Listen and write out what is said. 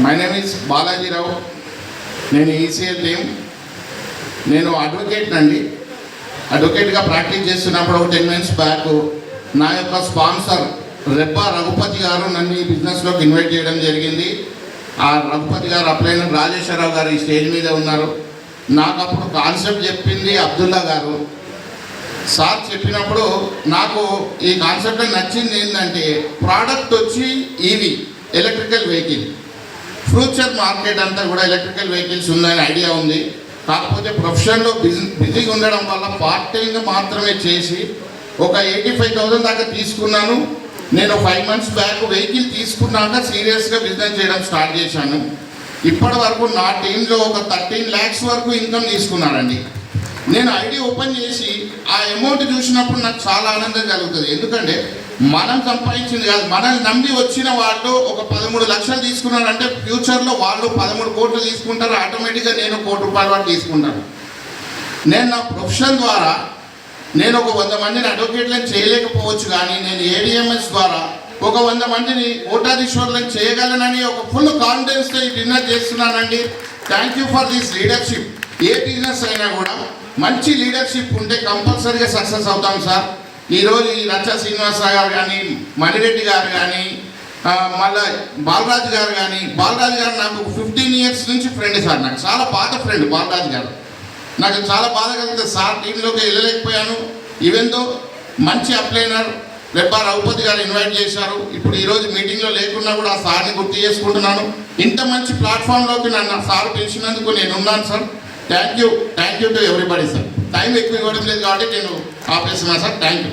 My name is Balaji Rao. నేను ECL team. నేను advocate అండి. అడ్వకేట్గా ప్రాక్టీస్ చేస్తున్నప్పుడు ఒక 10 months బ్యాక్ నా యొక్క స్పాన్సర్ రెబ్బా రఘుపతి గారు నన్ను ఈ బిజినెస్లోకి ఇన్వైట్ చేయడం జరిగింది. ఆ రఘుపతి గారు అప్లైన రాజేశ్వరరావు గారు ఈ స్టేజ్ మీద ఉన్నారు. నాకు అప్పుడు కాన్సెప్ట్ చెప్పింది అబ్దుల్లా గారు. సార్ చెప్పినప్పుడు నాకు ఈ కాన్సెప్ట్ నచ్చింది ఏంటంటే, ప్రోడక్ట్ వచ్చి EV electrical vehicle. Future market అంతా కూడా ఎలక్ట్రికల్ వెహికల్స్ ఉందని ఐడియా ఉంది. కాకపోతే ప్రొఫెషన్లో బిజీగా ఉండడం వల్ల పార్ట్ టైంగా మాత్రమే చేసి ఒక 85,000 దాకా తీసుకున్నాను. నేను 5 months బ్యాక్ వెహికల్ తీసుకున్నాక సీరియస్గా బిజినెస్ చేయడం స్టార్ట్ చేశాను. ఇప్పటి వరకు నా టీంలో ఒక 13 lakhs వరకు ఇన్కమ్ తీసుకున్నానండి. నేను ఐడి ఓపెన్ చేసి ఆ అమౌంట్ చూసినప్పుడు నాకు చాలా ఆనందం కలుగుతుంది. ఎందుకంటే మనం సంపాదించింది కాదు, మనల్ని నమ్మి వచ్చిన వాళ్ళు ఒక 13 లక్షలు తీసుకున్నారంటే ఫ్యూచర్లో వాళ్ళు 13 కోట్లు తీసుకుంటారు. ఆటోమేటిక్గా నేను 1 కోటి రూపాయల వరకు తీసుకుంటాను. నేను నా ప్రొఫెషన్ ద్వారా నేను ఒక 100 మందిని అడ్వకేట్లను చేయలేకపోవచ్చు, కానీ నేను ఏడిఎంఎస్ ద్వారా ఒక 100 మందిని కోటాధీశ్వరులను చేయగలనని ఒక ఫుల్ కాన్ఫిడెన్స్తో ఈ బిజినెస్ చేస్తున్నానండి. Thank you for this leadership. A business అయినా కూడా మంచి లీడర్షిప్ ఉంటే కంపల్సరీగా సక్సెస్ అవుతాం సార్. ఈరోజు ఈ రచ్చ శ్రీనివాసరావు గారు కానీ, మణిరెడ్డి గారు కానీ, మళ్ళీ బాలరాజు గారు కానీ, బాలరాజు గారు నాకు 15 years నుంచి ఫ్రెండ్ సార్. నాకు చాలా పాత ఫ్రెండ్ బాలరాజు గారు. నాకు చాలా బాధ కలుగుతుంది సార్, టీంలోకి వెళ్ళలేకపోయాను. ఈవెంతో మంచి అప్లైనర్ రెబ్బా రఘుపతి గారు ఇన్వైట్ చేశారు. ఇప్పుడు ఈరోజు మీటింగ్లో లేకున్నా కూడా ఆ సార్ని గుర్తు చేసుకుంటున్నాను. ఇంత మంచి ప్లాట్ఫామ్లోకి నన్ను సార్ పిలిచినందుకు నేను ఉన్నాను sir. Thank you to everybody sir. Time ఎక్కువ ఇవ్వడం లేదు కాబట్టి నేను ఆపేస్తున్నాను సార్. Thank you.